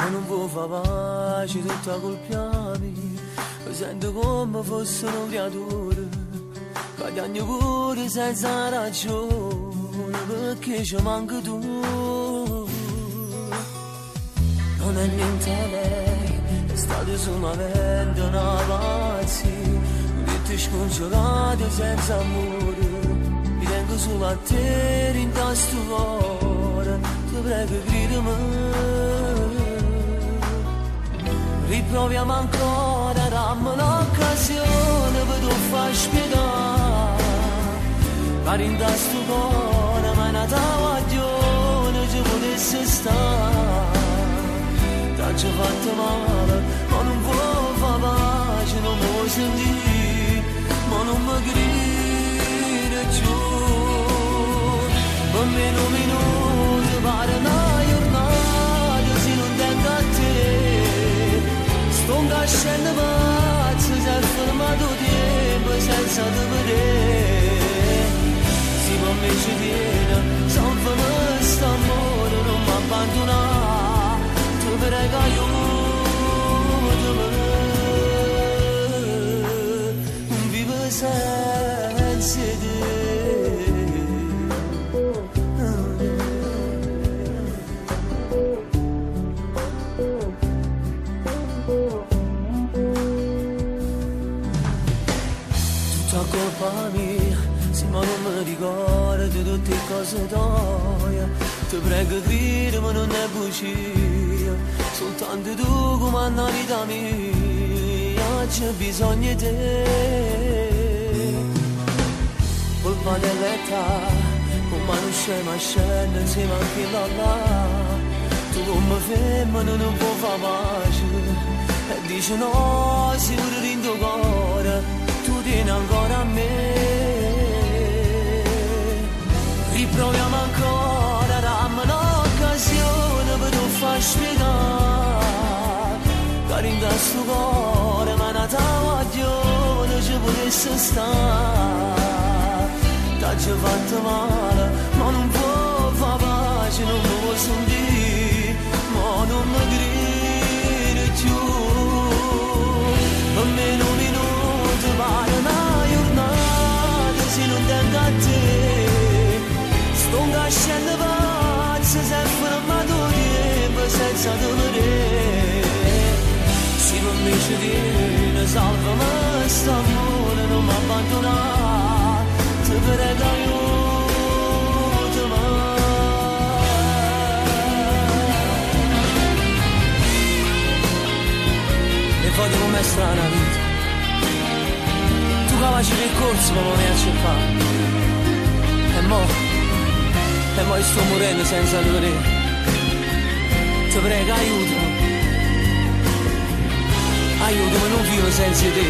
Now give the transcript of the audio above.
ma non può far pace tutta colpiami, mi sento come fosse una creatura, guadagno pure senza ragione, perché ci manca tu. Non è niente lei, è stato solamente una pazzia, tutte scongiurate senza amore, mi tengo solo a te in questo cuore, ti prego gridami, riproviamo ancora, dammi un'occasione per tu far spiegare, pari in questo cuore, ma è nata guaglione, ci potesse stare. Ci ho fatto male, ma non può far pace, non può sentire, ma non mi grida giù. Per me un minuto pare una giornata, se non tengo a te. Sto scendendo pazzo, si è fermato tempo senza te vedere. Se per me ci tiene, salva me st'amore, non mi abbandonare. Prego aiutami, non vivo senza te. Tutta colpa mia, se ma non mi ricordo di tutte le cose tue. Ti prego credimi, non è bugia, soltanto tu comanda la vita mia, c'è bisogno di te. Colpa dell'età, come non c'è mai scena insieme anche là. Tu come femmina non può far pace, e dici no, sicuro in tuo cuore, tu tieni ancora a me. Riproviamo ancora, dammi un'occasione per tu far spiegare, cari in questo cuore, ma è nata guaglione, ci potesse stare. T'hai fatto male, ma non può far pace, non mi vuoi sentire, ma non mi grida più. Per me un minuto vale una giornata, se non tengo a te. Sto scendendo pazzo, si è fermato tempo senza te vedere. Se per me ci tiene, salvami st'amore, non mi abbandonare, ti prego aiutami. E voglio com'è strana la vita, tu capace del corso ma non mi accettare. E mo' sto morendo senza te vedere. Ti prego aiutami, aiutami, non vivo senza te.